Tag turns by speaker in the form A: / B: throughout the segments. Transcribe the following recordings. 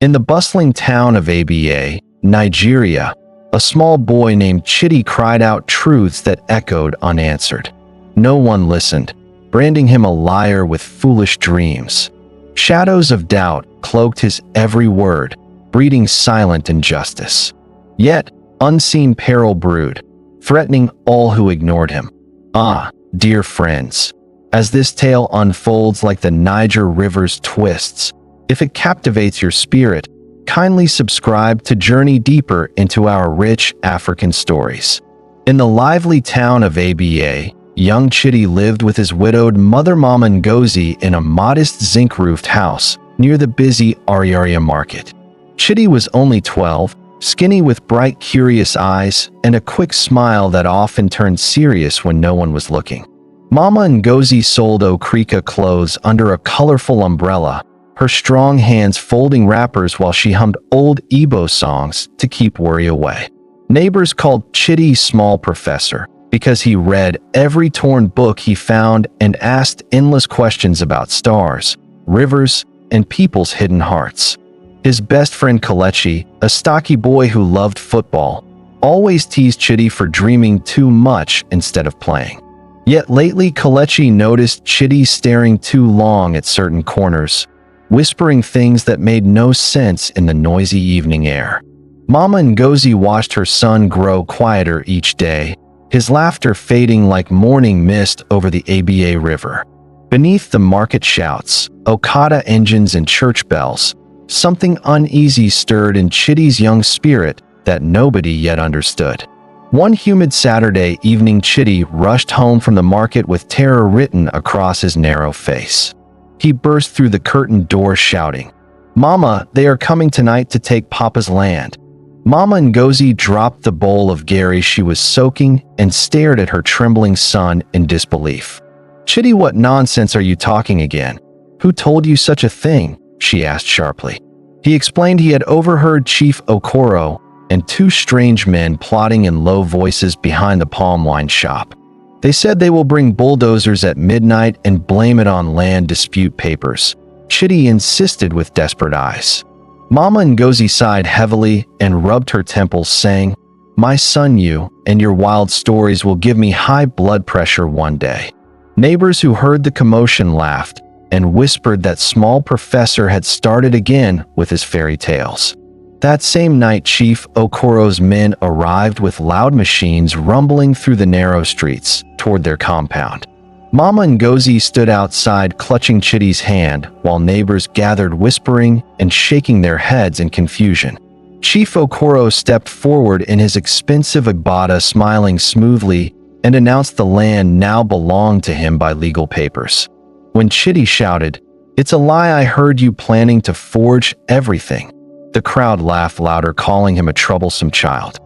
A: In the bustling town of Aba, Nigeria, a small boy named Chidi cried out truths that echoed unanswered. No one listened, branding him a liar with foolish dreams. Shadows of doubt cloaked his every word, breeding silent injustice. Yet, unseen peril brewed, threatening all who ignored him. Ah, dear friends, as this tale unfolds like the Niger River's twists, if it captivates your spirit, kindly subscribe to journey deeper into our rich African stories. In the lively town of Aba, young Chidi lived with his widowed mother Mama Ngozi in a modest zinc-roofed house near the busy Ariaria market. Chidi was only 12, skinny with bright, curious eyes and a quick smile that often turned serious when no one was looking. Mama Ngozi sold Okrika clothes under a colorful umbrella, her strong hands folding wrappers while she hummed old Igbo songs to keep worry away. Neighbors called Chidi Small Professor because he read every torn book he found and asked endless questions about stars, rivers, and people's hidden hearts. His best friend Kelechi, a stocky boy who loved football, always teased Chidi for dreaming too much instead of playing. Yet lately Kelechi noticed Chidi staring too long at certain corners, whispering things that made no sense in the noisy evening air. Mama Ngozi watched her son grow quieter each day, his laughter fading like morning mist over the Aba River. Beneath the market shouts, Okada engines and church bells, something uneasy stirred in Chidi's young spirit that nobody yet understood. One humid Saturday evening, Chidi rushed home from the market with terror written across his narrow face. He burst through the curtained door shouting, "Mama, they are coming tonight to take Papa's land." Mama Ngozi dropped the bowl of gari she was soaking and stared at her trembling son in disbelief. "Chidi, what nonsense are you talking again? Who told you such a thing?" she asked sharply. He explained he had overheard Chief Okoro and two strange men plotting in low voices behind the palm wine shop. They said they will bring bulldozers at midnight and blame it on land dispute papers. Chidi insisted with desperate eyes. Mama Ngozi sighed heavily and rubbed her temples, saying, "My son, you and your wild stories will give me high blood pressure one day." Neighbors who heard the commotion laughed and whispered that Small Professor had started again with his fairy tales. That same night, Chief Okoro's men arrived with loud machines rumbling through the narrow streets toward their compound. Mama Ngozi stood outside clutching Chidi's hand while neighbors gathered whispering and shaking their heads in confusion. Chief Okoro stepped forward in his expensive agbada, smiling smoothly, and announced the land now belonged to him by legal papers. When Chidi shouted, "It's a lie, I heard you planning to forge everything," the crowd laughed louder, calling him a troublesome child.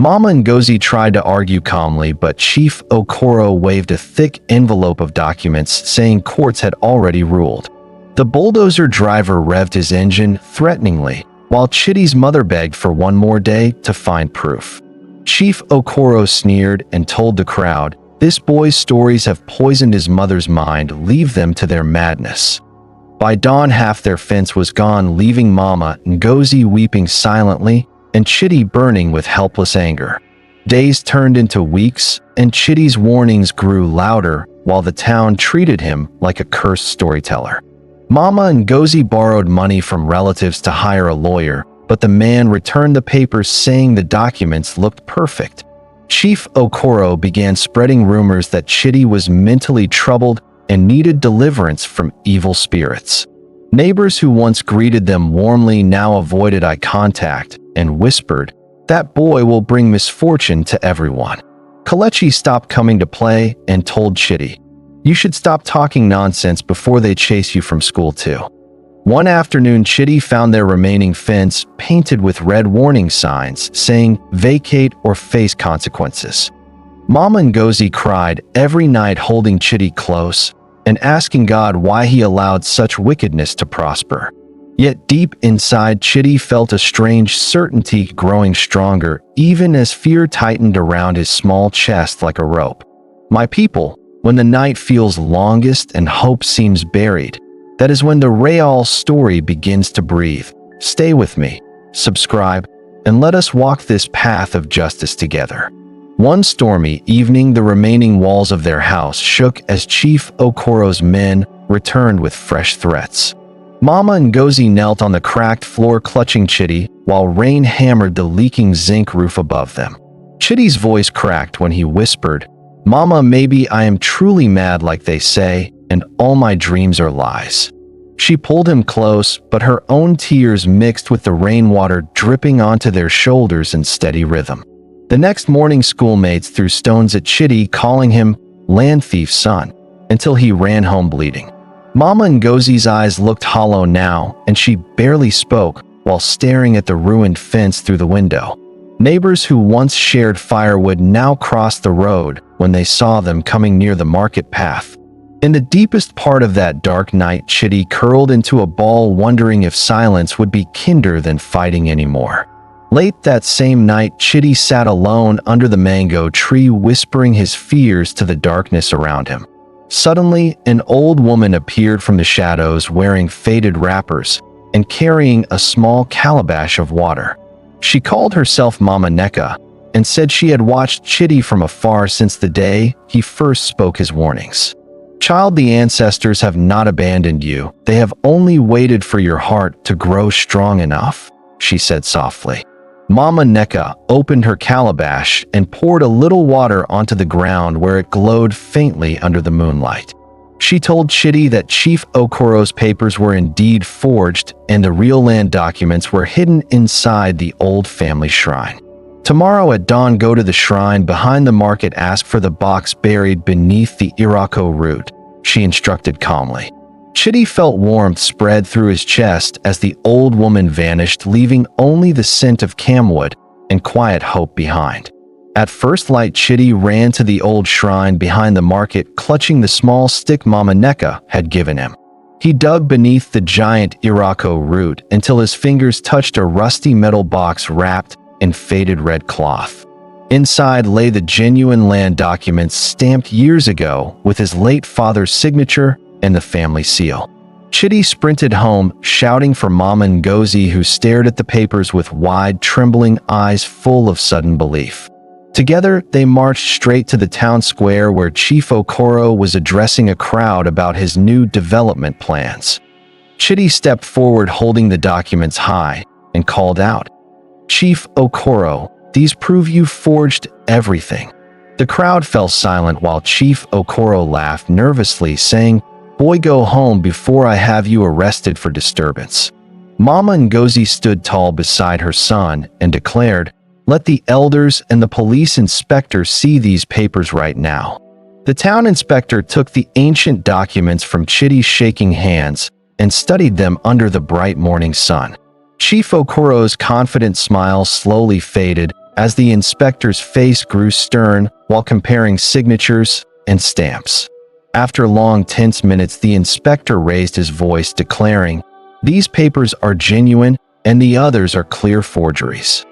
A: Mama Ngozi tried to argue calmly, but Chief Okoro waved a thick envelope of documents saying courts had already ruled. The bulldozer driver revved his engine threateningly, while Chidi's mother begged for one more day to find proof. Chief Okoro sneered and told the crowd, "This boy's stories have poisoned his mother's mind, leave them to their madness." By dawn, half their fence was gone, leaving Mama Ngozi weeping silently and Chidi burning with helpless anger. Days turned into weeks, and Chidi's warnings grew louder while the town treated him like a cursed storyteller. Mama Ngozi borrowed money from relatives to hire a lawyer, but the man returned the papers saying the documents looked perfect. Chief Okoro began spreading rumors that Chidi was mentally troubled and needed deliverance from evil spirits. Neighbors who once greeted them warmly now avoided eye contact and whispered, "That boy will bring misfortune to everyone." Kelechi stopped coming to play and told Chidi, "You should stop talking nonsense before they chase you from school too." One afternoon, Chidi found their remaining fence painted with red warning signs saying, "Vacate or face consequences." Mama Ngozi cried every night, holding Chidi close and asking God why he allowed such wickedness to prosper. Yet deep inside, Chidi felt a strange certainty growing stronger, even as fear tightened around his small chest like a rope. "My people, when the night feels longest and hope seems buried, that is when the Real story begins to breathe." Stay with me, subscribe, and let us walk this path of justice together. One stormy evening, the remaining walls of their house shook as Chief Okoro's men returned with fresh threats. Mama Ngozi knelt on the cracked floor clutching Chidi, while rain hammered the leaking zinc roof above them. Chidi's voice cracked when he whispered, "Mama, maybe I am truly mad like they say, and all my dreams are lies." She pulled him close, but her own tears mixed with the rainwater dripping onto their shoulders in steady rhythm. The next morning, schoolmates threw stones at Chidi, calling him land thief's son, until he ran home bleeding. Mama Ngozi's eyes looked hollow now, and she barely spoke while staring at the ruined fence through the window. Neighbors who once shared firewood now crossed the road when they saw them coming near the market path. In the deepest part of that dark night, Chidi curled into a ball, wondering if silence would be kinder than fighting anymore. Late that same night, Chidi sat alone under the mango tree, whispering his fears to the darkness around him. Suddenly, an old woman appeared from the shadows, wearing faded wrappers and carrying a small calabash of water. She called herself Mama Neka and said she had watched Chidi from afar since the day he first spoke his warnings. "Child, the ancestors have not abandoned you. They have only waited for your heart to grow strong enough," she said softly. Mama Neka opened her calabash and poured a little water onto the ground, where it glowed faintly under the moonlight. She told Chidi that Chief Okoro's papers were indeed forged and the real land documents were hidden inside the old family shrine. "Tomorrow at dawn, go to the shrine behind the market, ask for the box buried beneath the Irako root," she instructed calmly. Chidi felt warmth spread through his chest as the old woman vanished, leaving only the scent of camwood and quiet hope behind. At first light, Chidi ran to the old shrine behind the market, clutching the small stick Mama Neka had given him. He dug beneath the giant Irako root until his fingers touched a rusty metal box wrapped in faded red cloth. Inside lay the genuine land documents stamped years ago with his late father's signature and the family seal. Chidi sprinted home, shouting for Mama Ngozi, who stared at the papers with wide, trembling eyes full of sudden belief. Together, they marched straight to the town square, where Chief Okoro was addressing a crowd about his new development plans. Chidi stepped forward, holding the documents high, and called out, "Chief Okoro, these prove you forged everything." The crowd fell silent while Chief Okoro laughed nervously, saying, "Boy, go home before I have you arrested for disturbance." Mama Ngozi stood tall beside her son and declared, "Let the elders and the police inspector see these papers right now." The town inspector took the ancient documents from Chidi's shaking hands and studied them under the bright morning sun. Chief Okoro's confident smile slowly faded as the inspector's face grew stern while comparing signatures and stamps. After long, tense minutes, the inspector raised his voice, declaring, "These papers are genuine and the others are clear forgeries."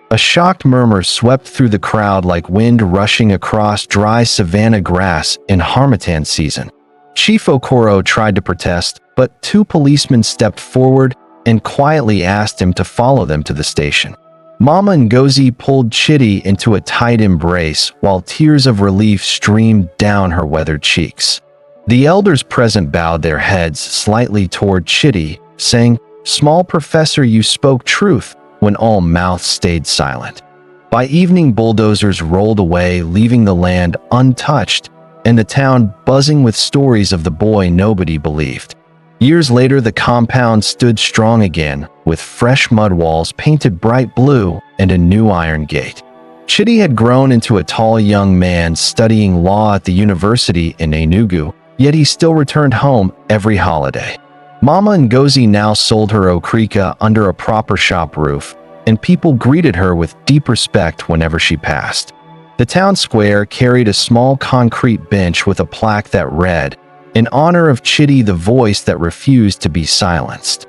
A: A shocked murmur swept through the crowd like wind rushing across dry savanna grass in harmattan season. Chief Okoro tried to protest, but two policemen stepped forward and quietly asked him to follow them to the station. Mama Ngozi pulled Chidi into a tight embrace while tears of relief streamed down her weathered cheeks. The elders present bowed their heads slightly toward Chidi, saying, "Small professor, you spoke truth," when all mouths stayed silent. By evening, bulldozers rolled away, leaving the land untouched and the town buzzing with stories of the boy nobody believed. Years later, the compound stood strong again, with fresh mud walls painted bright blue and a new iron gate. Chidi had grown into a tall young man studying law at the university in Enugu, yet he still returned home every holiday. Mama Ngozi now sold her okrika under a proper shop roof, and people greeted her with deep respect whenever she passed. The town square carried a small concrete bench with a plaque that read, "In honor of Chidi, the voice that refused to be silenced."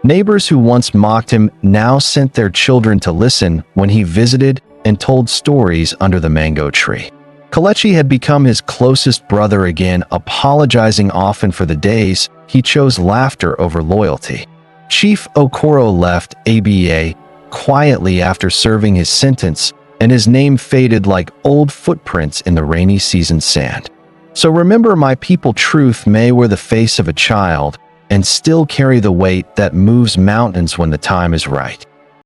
A: Neighbors who once mocked him now sent their children to listen when he visited and told stories under the mango tree. Kelechi had become his closest brother again, apologizing often for the days he chose laughter over loyalty. Chief Okoro left ABA quietly after serving his sentence, and his name faded like old footprints in the rainy season sand. So remember, my people, truth may wear the face of a child and still carry the weight that moves mountains when the time is right.